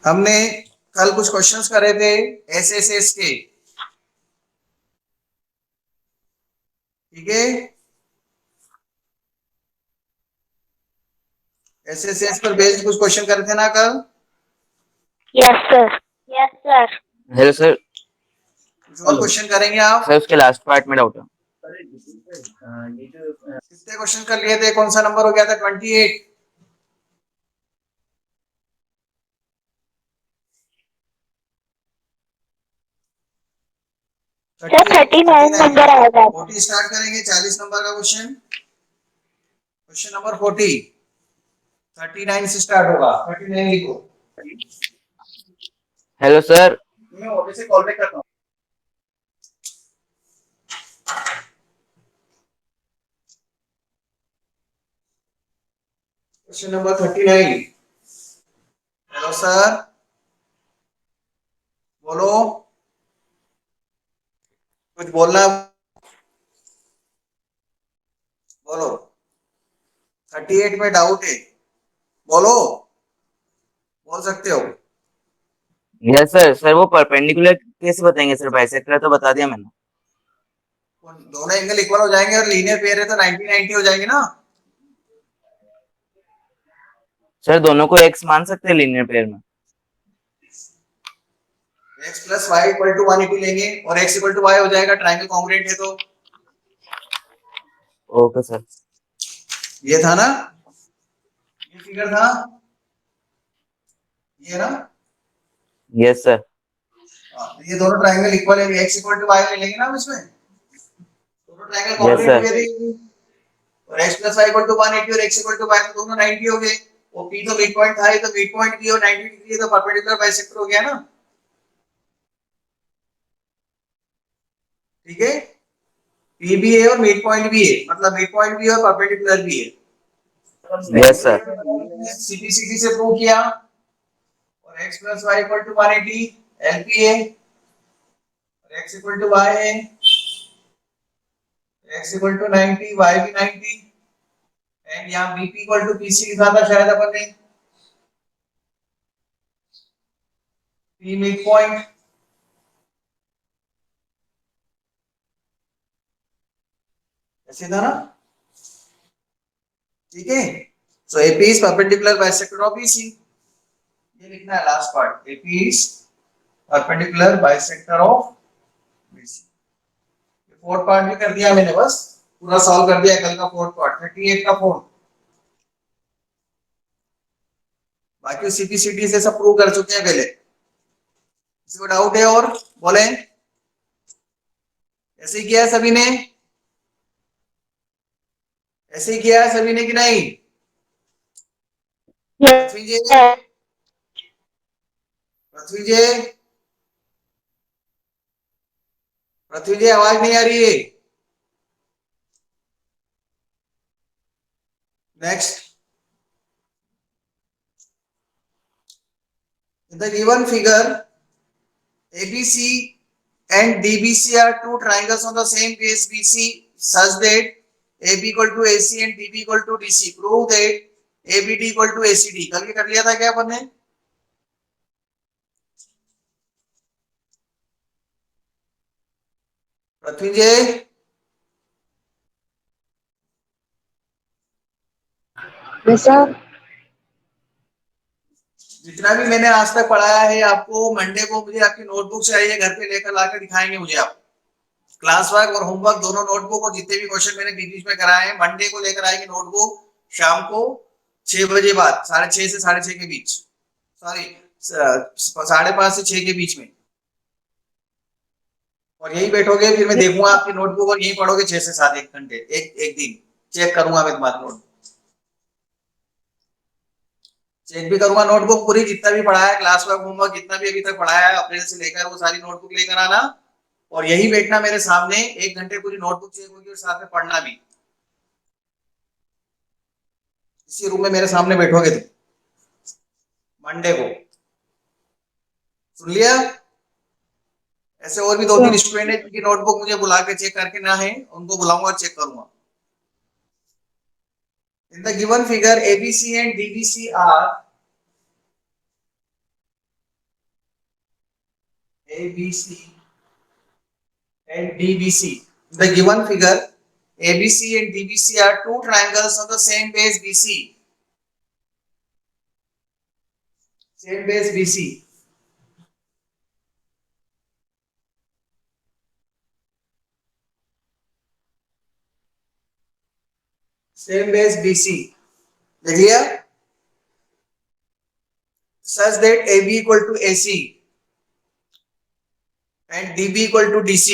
हमने कल कुछ क्वेश्चंस करे थे एसएसएस के। ठीक है, एसएसएस पर बेस्ड कुछ क्वेश्चन करे थे ना कल। Yes sir. Yes sir. Hello sir. कुछ और क्वेश्चन करेंगे आप? सर उसके लास्ट पार्ट में डाउट है। कितने क्वेश्चन कर लिए थे? कौन सा नंबर हो गया था? 28। सर 39 नंबर आएगा। 40 स्टार्ट करेंगे। 40 नंबर का क्वेश्चन, क्वेश्चन नंबर 40 39 से स्टार्ट होगा। 39 लिखो। Hello sir. मैं ऑफिस से कॉल बैक करता हूँ। Question number 39। हेलो सर, बोलो, कुछ बोलना है? बोलो। 38 में डाउट है, बोलो, बोल सकते हो। Yes sir. सर वो परपेंडिकुलर कैसे बताएंगे सर? बाइसेक्टर तो बता दिया मैंने। दोनों एंगल इक्वल हो जाएंगे और लीनियर पेयर है तो 90 90 हो जाएंगे ना। सर दोनों को एक्स मान सकते हैं लीनियर पेयर में? x plus Y equal to 180 लेंगे और x इक्वल टू वाई हो जाएगा, ट्रायंगल कॉन्ग्रुएंट है तो। Okay sir. ये था ना, ये फिगर था, ये ना। Yes sir. ये दोनों ट्रायंगल इक्वल है, x इक्वल टू वाई ले लेंगे ना हम इसमें। दोनों ट्रायंगल यस कॉन्ग्रुएंट हो सर। गए थे और x plus Y equal to 180 और x इक्वल टू वाई तो दोनों 90 हो गए। और p तो मिड पॉइंट था, ये तो मिड पॉइंट भी और 90 डिग्री है तो परपेंडिकुलर बाइसेक्टर हो गया ना। ठीक है, p भी है और मिड पॉइंट भी है, मतलब मिड पॉइंट भी है और परपेंडिकुलर भी है। Yes sir. सीपीसीटी से प्रूव किया और x plus Y equal to 180 LP है और x इक्वल टू वाई है, x इक्वल टू 90 y भी 90 एंड यहाँ bp इक्वल टू pc लिखा था शायद अपन ने। p मिड पॉइंट, ऐसे था ना। ठीक है, सो AP is perpendicular bisector of BC। ये लिखना है last part, AP is perpendicular bisector of BC। Fourth part भी कर दिया मैंने, बस पूरा सॉल्व कर दिया कल का फोर्थ पार्ट, 38 का फोर्थ। बाकी सीपीसीटी से सब प्रूव कर चुके हैं पहले। किसी को डाउट है और बोले? ऐसे ही किया है सभी ने? ऐसे ही किया है सभी ने कि नहीं? पृथ्वी जी, पृथ्वी जी, पृथ्वी जी आवाज नहीं आ रही है। Next, in the given figure ABC and DBC are two triangles on the same base BC such that AB equal to AC and DB equal to DC. Prove that ABD equal to ACD। कल के कर लिया था क्या अपन ने? पृथ्वी जी, sir जितना भी मैंने आज तक पढ़ाया है आपको, मंडे को मुझे आपकी नोटबुक चाहिए, घर पे लेकर लाकर दिखाएंगे मुझे आप। क्लास वर्क और होमवर्क दोनों नोटबुक और जितने भी क्वेश्चन मैंने बीच बीच में कराए हैं मंडे को लेकर आएंगे नोटबुक। शाम को 6 बजे बाद, 6:30 से 6:30 के बीच, सॉरी 5:30 से 6 के बीच में। और यही बैठोगे, फिर मैं देखूंगा आपकी नोटबुक और यही पढ़ोगे 6 से 7, 1 घंटे, एक एक दिन चेक करूंगा मैं तुम्हारी नोटबुक। चेक भी करूंगा नोटबुक पूरी, जितना भी पढ़ाया है क्लास वर्क होमवर्क जितना भी अभी तक पढ़ाया है अप्रैल से लेकर, वो सारी नोटबुक लेकर आना और यही बैठना मेरे सामने 1 घंटे, पूरी नोटबुक चेक होगी और साथ में पढ़ना भी। इसी रूम में मेरे सामने बैठोगे तुम मंडे को, सुन लिया? ऐसे और भी 2 3 स्टूडेंट है जिनकी नोटबुक मुझे बुला के चेक करके ना है, उनको बुलाऊंगा और चेक करूंगा। इन the given figure ABC and DBC are ABC and DBC. The given figure ABC and DBC are two triangles of the same base BC. Same base BC. Same base BC. देख लिया? Such that AB equal to AC and DB equal to DC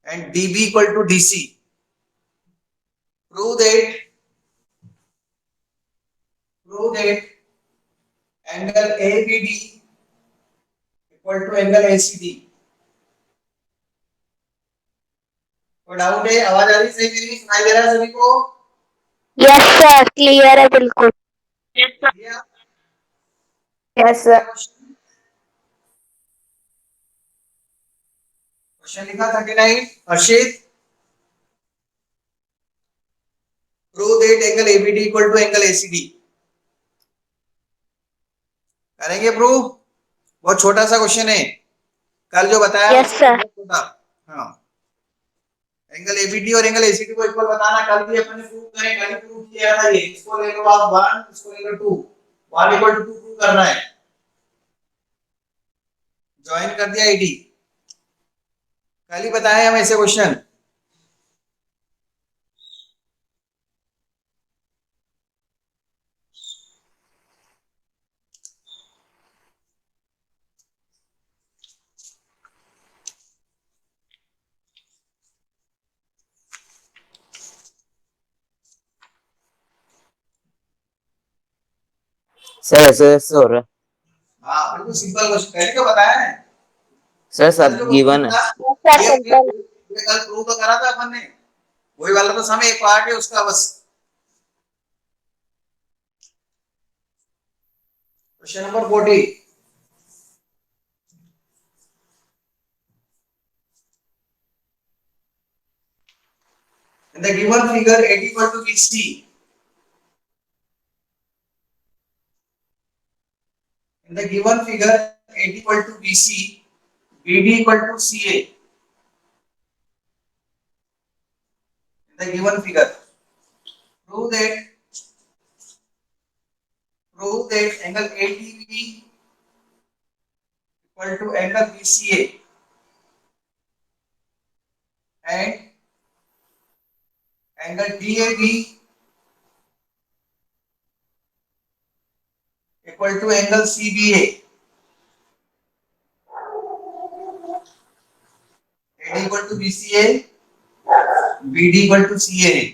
and DB equal to DC. Prove that angle ABD equal to angle ACD. कोई doubt है? आवाज आ रही सही मेरी? सुनाई दे रहा है सभी को? यस सर, क्लियर है बिल्कुल। Yes sir. क्वेश्चन लिखा 39 Harshit. Prove that angle ABD equal to angle ACD. करेंगे प्रूव? बहुत छोटा सा क्वेश्चन है, कल जो बताया यस सर। बहुत छोटा। हाँ, एंगल एबीडी और एंगल एसीडी को इक्वल बताना, कल भी अपन ने प्रूव करें, कल प्रूव किया था ये। इसको ले लो आप 1, इसको ले लो 2, 1 इक्वल टू 2 प्रूव करना है। ज्वाइन कर दिया एडी, कल ही बताया हम ऐसे क्वेश्चन। सर ऐसे हो रहा है हाँ, बिल्कुल सिंपल क्वेश्चन, पहले क्यों बताया है? सर, कल सब जो गिवन है। सर ये सिंपल। कल प्रूव तो करा था अपन ने, वही वाला तो समय एक पार्ट है उसका बस। Question number 40। In the given figure AD equal to BC, in the given figure AD equal to BC, BD equal to CA. In the given figure, prove that angle ADB equal to angle BCA and angle DAB equal to angle CBA. AD equal to BCA, BD equal to CA है।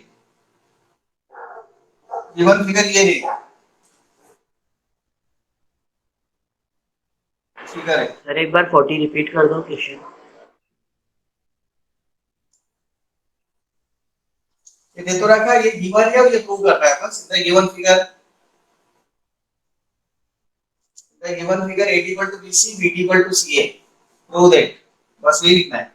Given figure ये है, figure है। Sir एक बार 40 repeat कर दो question. ये दे तो रखा है, ये गिवन है और ये प्रूव कर रहा है बस। The given figure, the given figure AD equal to BC, BD equal to CA, prove that, बस वही लिखना है।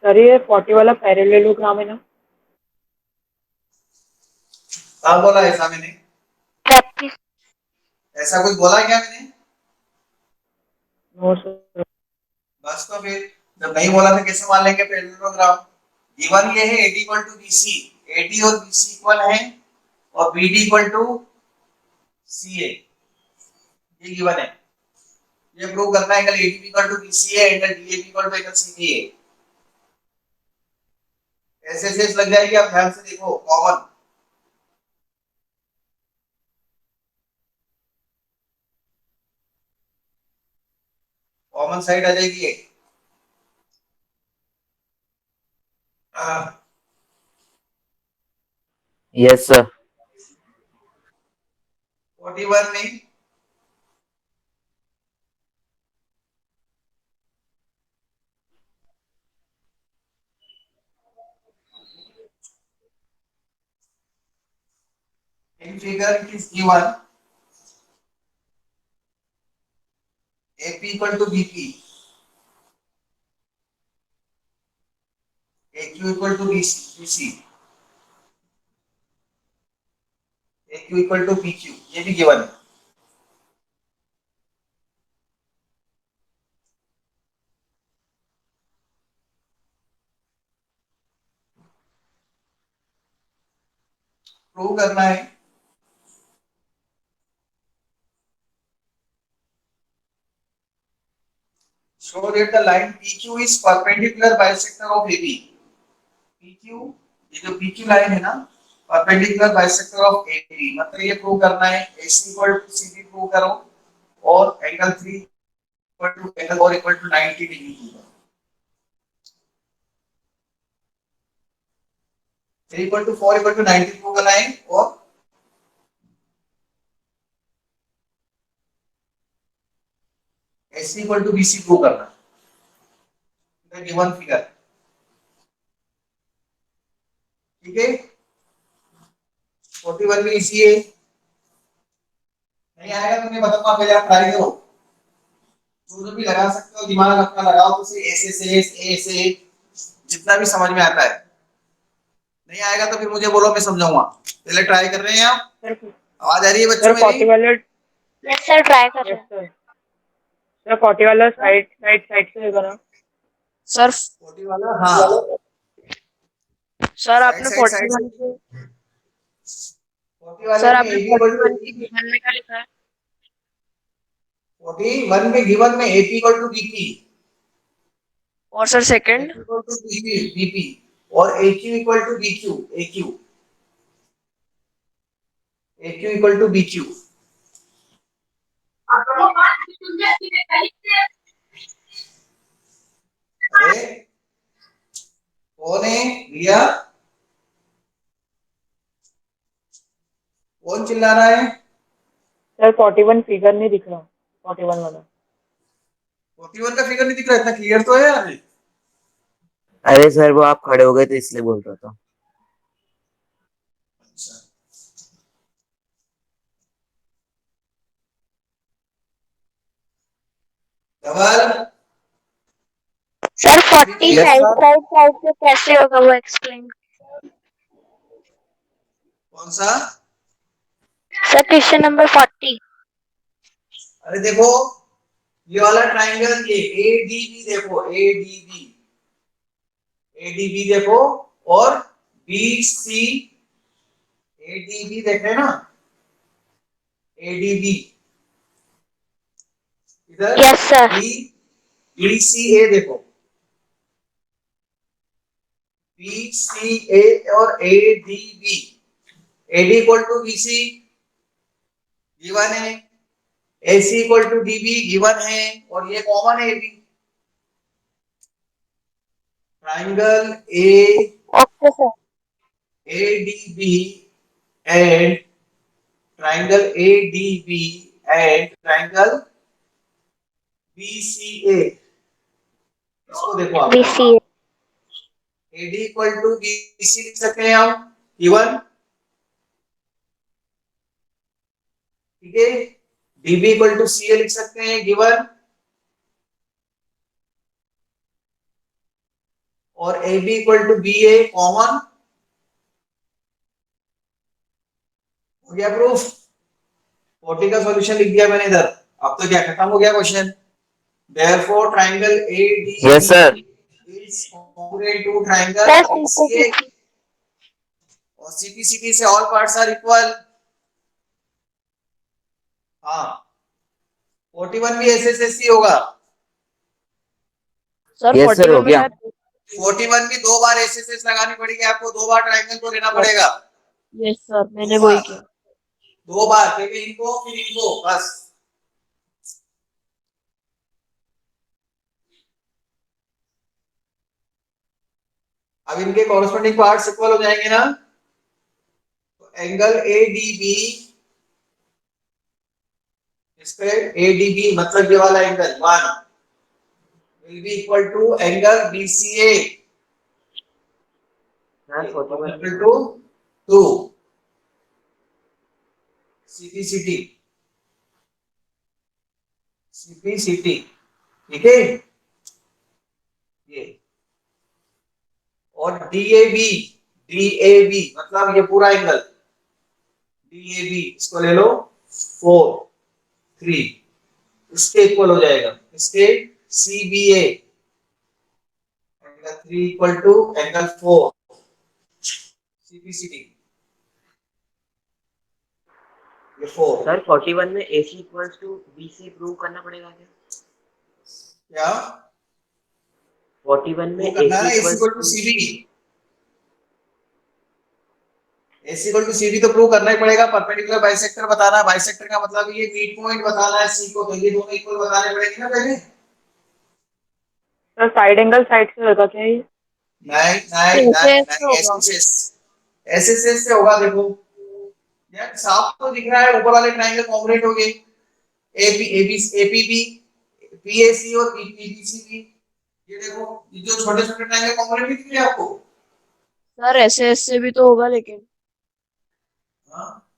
सर ये 40 वाला पैरेललोग्राम है ना? कहाँ बोला ऐसा मैंने? प्रैक्टिस। ऐसा कुछ बोला क्या मैंने? No sir. बस तो फिर जब नहीं बोला तो कैसे मान लेंगे पैरेललोग्राम? गिवन ये है AD equal to BC, AD और BC इक्वल है और BD इक्वल टू CA, ये गिवन है। ये प्रूव करना है angle ADB equal to BC है, angle DAB equal to angle CB है। ऐसे ऐसे लग जाएगी, आप ध्यान से देखो। कॉमन कॉमन साइड आ जाएगी ये। Yes sir. 41 में In figure it is given AP equal to BP, AQ equal to BC, AQ equal to PQ, ये भी given है। प्रूव करना है। Show that the line PQ is perpendicular bisector of AB. PQ, ये जो PQ line है ना, perpendicular bisector of AB, मतलब ये प्रूव करना है। AC equal to CD prove करो और angle 3 equal to angle 4 equal to 90 degree prove करो। 3 equal to 4 equal to 90 prove करना है और AC equal to BC prove करना है। गिवन फिगर, ठीक है। 41 भी इसी है। नहीं आएगा तो मैं बताऊंगा, पहले आप ट्राई करो, जो भी लगा सकते हो दिमाग अपना लगाओ, तो ऐसे जितना भी समझ में आता है। नहीं आएगा तो फिर मुझे बोलो, मैं समझाऊंगा। पहले ट्राई कर रहे हैं आप। आवाज आ रही है बच्चों सर 40 वाला, यस सर ट्राई कर रहे हैं। सर 40 वाला साइड से करा। सर 40 वाला, हाँ सर साइड आपने साइड साइड 41 के 40 वाले सर में आपने AB इक्वल टू 41 के गिवन में क्या लिखा है? 41 में गिवन में AP इक्वल टू BP, और sir second equal to BP और AQ equal to BQ, AQ equal to BQ। अरे कौन है भैया, कौन चिल्ला रहा है? सर 41 फिगर नहीं दिख रहा, 41 वाला। 41 का फिगर नहीं दिख रहा, इतना क्लियर तो है यार। अरे सर वो आप खड़े हो गए तो इसलिए बोल रहा था। अच्छा, Dhaval sir 40 yes side sir. Side से कैसे होगा वो एक्सप्लेन। कौन सा? Sir question number 40। अरे देखो, ये वाला ट्राइंगल, ये ADB देखो, ADB देखो और BC, ADB देख रहे हैं ना, ADB इधर, यस सर। BCA देखो, BCA और ADB, AD equal to BC given है, AC equal to DB given है और ये कॉमन है AB। Triangle okay sir. ADB and triangle BCA, इसको देखो आप। BC AD equal to BC लिख सकते हैं हम, गिवन, ठीक है। DB इक्वल टू CA लिख सकते हैं, गिवन, और AB equal to BA common. हो गया प्रूफ। 40 का सॉल्यूशन लिख दिया मैंने इधर। अब तो क्या खत्म हो गया question. Therefore triangle ADB yes sir. is congruent to triangle sir BCA और CPCT से all parts are equal। हाँ 41 भी SSSC होगा। सर यस सर, 41 हो में गया। शायद 41 भी 2 बार SSS लगानी पड़ेगी आपको, 2 बार ट्राइंगल को लेना पड़ेगा, यस सर मैंने 2 वही बार, किया। 2 बार, पहले इनको फिर इनको, बस। अब इनके कॉरेस्पॉन्डिंग पार्ट्स इक्वल हो जाएंगे ना, तो एंगल ADB, इस पे ADB मतलब ये वाला angle 1 will be equal to angle BCA equal to 2। CPCT, CPCT, ठीक है ये। और DAB, DAB मतलब ये पूरा एंगल, DAB इसको ले लो 4 3, इसके इक्वल हो जाएगा, इसके CBA angle 3 equal to angle 4 CPCT, ये 4 सर 41 में AC equals to BC prove करना पड़ेगा क्या? क्या 41 में वो करना है AC AC equals equal to to CB, AC equal to CB तो प्रूव करना ही पड़ेगा। परपेंडिकुलर बाइसेक्टर बताना है, बाइसेक्टर का मतलब ये मिड पॉइंट बताना है C को, तो ये दोनों इक्वल बताने पड़ेंगे ना पहले। सर साइड एंगल साइड से होगा क्या ये? नहीं नहीं ऐसे नहीं ऐसे नहीं, होगा। SSS से होगा। देखो यार साफ तो दिख रहा है, ऊपर वाले ट्रायंगल कॉन्ग्रुएंट हो गए, AP AB APB PAC और PBC भी। ये देखो ये जो छोटे छोटे ट्रायंगल कॉन्ग्रुएंट दिख रहे हैं आपको। सर ऐसे ऐसे भी तो होगा लेकिन। हाँ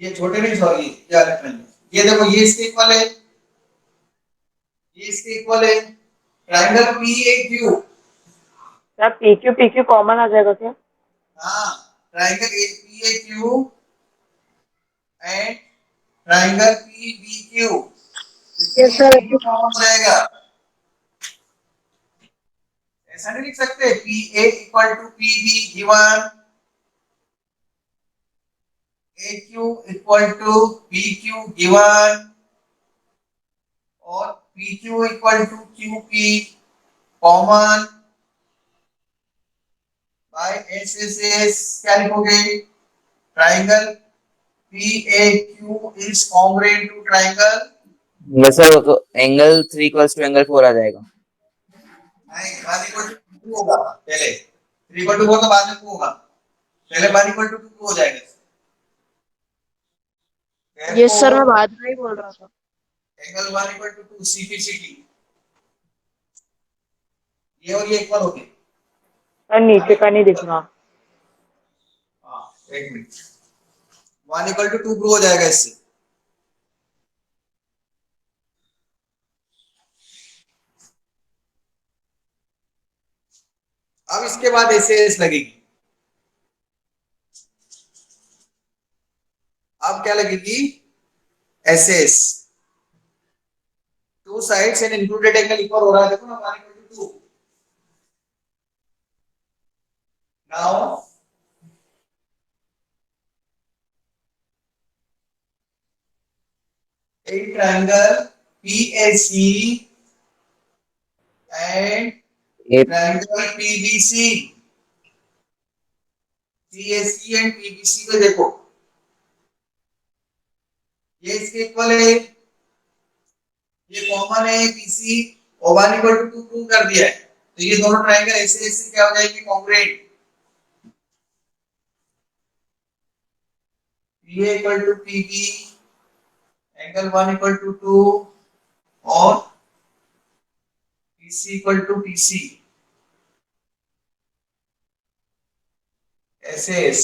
ये छोटे नहीं, सॉरी ये अलग ट्रायंगल, ये देखो ये इसके इक्वल है, ये इसके इक्वल है। Triangle PAQ, sir PQ common आ जाएगा क्या? हाँ triangle PAQ and triangle PBQ Yes, sir. Common हो जाएगा। ऐसा नहीं लिख सकते PA equal to PB given AQ equal to PQ given और PQ equal to QP common by SSS। क्या लिखोगे? Triangle PAQ is congruent to triangle, yes sir, वो तो एंगल 3 इक्वल्स टू एंगल 4 आ जाएगा। नहीं 1 इक्वल टू 2 होगा पहले, 3 इक्वल टू 4 तो बाद में 2 होगा, पहले 1 इक्वल टू 2 हो जाएगा। ये सर मैं बाद में ही बोल रहा था। एंगल 1 इक्वल टू 2 CPCT, ये और ये इक्वल हो गए। सर नीचे का नहीं दिख रहा। हाँ एक मिनट, 1 इक्वल टू 2 प्रूव हो जाएगा इससे। अब इसके बाद एसएस लगेगी। अब क्या लगेगी? SS, two sides and included angle equal हो रहा है, देखो ना 1 equal to 2। Now a triangle PAC and a triangle PBC, CAC and PBC को देखो, ये इसके इक्वल है, ये कॉमन है BC और 1 इक्वल टू 2 प्रूव कर दिया है, तो ये दोनों ट्रायंगल ऐसे ऐसे क्या हो जाएंगे? Congruent. PA equal to PB angle 1 equal to 2 और PC equal to PC SS,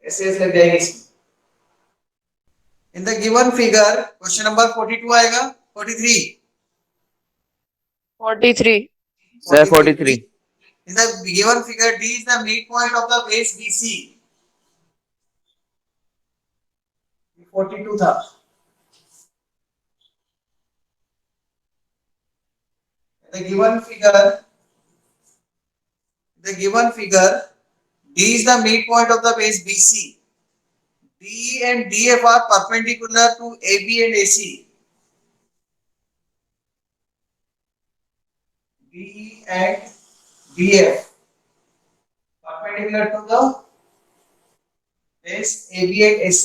SS लग जाएगी इसमें। In the given figure question number 42 आएगा, 43 43। Sir 43 in the given figure D is the midpoint of the base BC, 42 था। In the given figure D is the midpoint of the base BC, D and DF are perpendicular to AB and AC, D and DF perpendicular to the base AB and AC,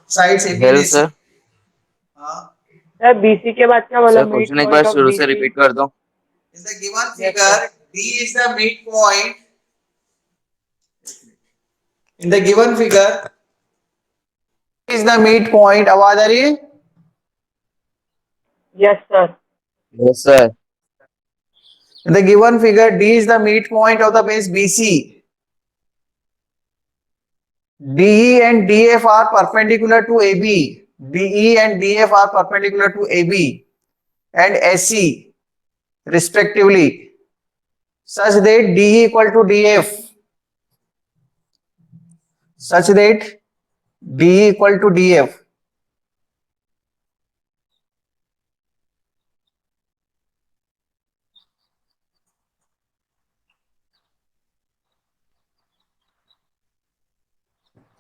sides AB and hello AC। Sir. हाँ sir BC के बाद क्या बोला? Sir question एक बार शुरू से repeat कर दो। in the given figure D is the midpoint, in the given figure is the midpoint, आवाज आ रही है? Yes sir. Yes sir. In the given figure D is the midpoint of the base BC DE and DF are perpendicular to AB. DE and DF are perpendicular to AB and SE respectively, such that DE equal to DF, such that DE equal to DF.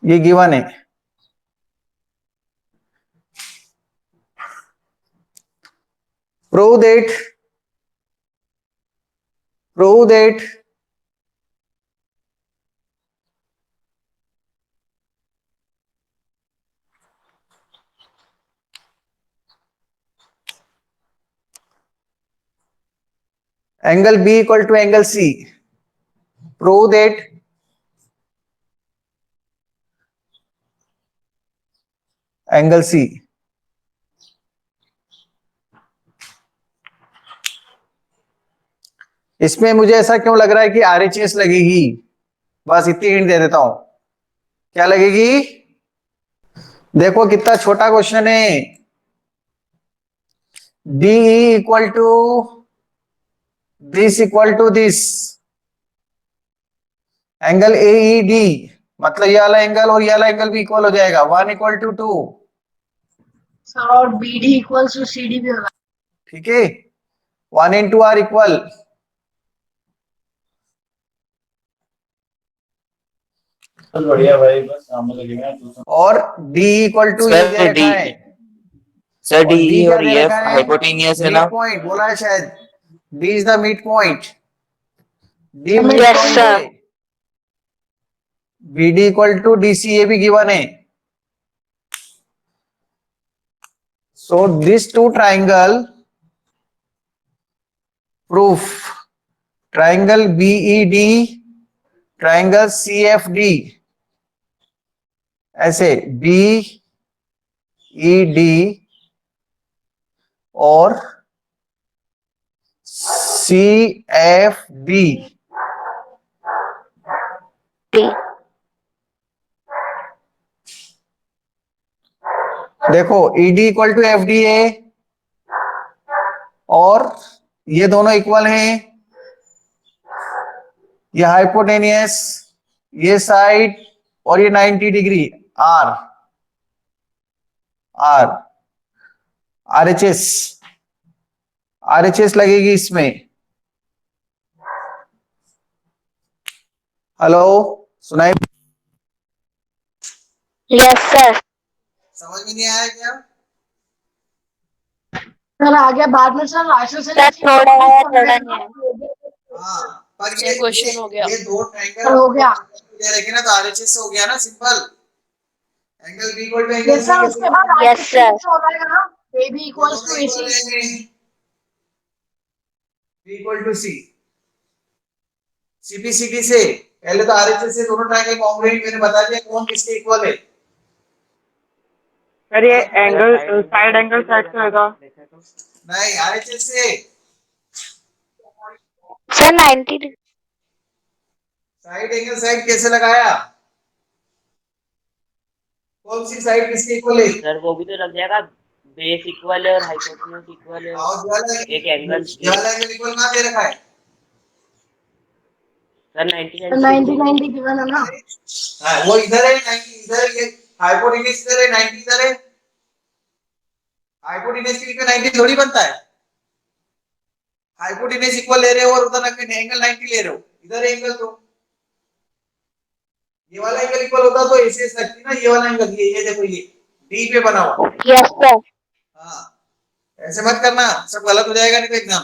ये given है। Prove that angle B equal to angle C. Prove that angle C. इसमें मुझे ऐसा क्यों लग रहा है कि RHS लगेगी, बस इतनी हिंट दे देता हूं। क्या लगेगी? देखो कितना छोटा क्वेश्चन है। DE equal to this equal to this, angle AED, मतलब ये वाला एंगल और ये वाला एंगल भी इक्वल हो जाएगा, 1 इक्वल टू 2। सर और BD इक्वल्स टू CD भी होगा। ठीक है, 1 into R इक्वल, बढ़िया भाई, बस काम लगेगा। और D इक्वल टू ये दे रखा है। सर और D DE क्या और दे EF रखा है? हाइपोटेनियस है ना? मिड पॉइंट बोला है शायद, D is the mid point. D mid Yes, point sir. है। BD इक्वल टू DC, ये भी गिवन है। So these two triangle proof, triangle BED, triangle CFD, ऐसे BED और CFD, देखो ED इक्वल टू FD है और ये दोनों इक्वल हैं, ये हाइपोटेनियस, ये साइड और ये 90 डिग्री R RHS लगेगी इसमें। हेलो, सुनाई? Yes, sir. समझ में नहीं आया क्या? सर आ गया बाद में सर, राशि से सर थोड़ा है, थोड़ा नहीं है। हाँ, पर ये क्वेश्चन हो गया। ये दो सर हो गया। ट्रायंगल देखे ना, तो RHS से हो गया ना, simple. Angle B equal to angle ये सर उसके बाद Yes, sir. हो जाएगा ना, AB equals to AC। B equal to C, CPCD से पहले तो RHS से दोनों ट्रायंगल कॉन्ग्रुएंट मैंने बता दिया कौन किसके इक्वल है। सर ये एंगल साइड एंगल साइड से होगा। नहीं, RHS से सर 90 साइड एंगल साइड कैसे लगाया? कौन सी साइड किसके इक्वल है? सर वो भी तो लग जाएगा, बेस इक्वल है और हाइपोटेन्यूज इक्वल है, और एक एंगल ज्वाला एंगल इक्वल कहां दे रखा है? सर 90 90 गिवन है ना। हाँ, वो इधर है, 90 इधर है, हाइपोटेन्यूज इधर है, 90 इधर है। हाइपोटेन्यूज के लिए 90 थोड़ी बनता है। हाइपोटेन्यूज इक्वल ले रहे हो और उधर एंगल 90 ले रहे हो, इधर एंगल तो ये वाला एंगल इक्वल होता तो ऐसे लगती ना, ये वाला एंगल, ये देखो, ये डी पे बना हुआ। Yes, sir. हाँ, ऐसे मत करना, सब गलत हो जाएगा नहीं तो एग्जाम।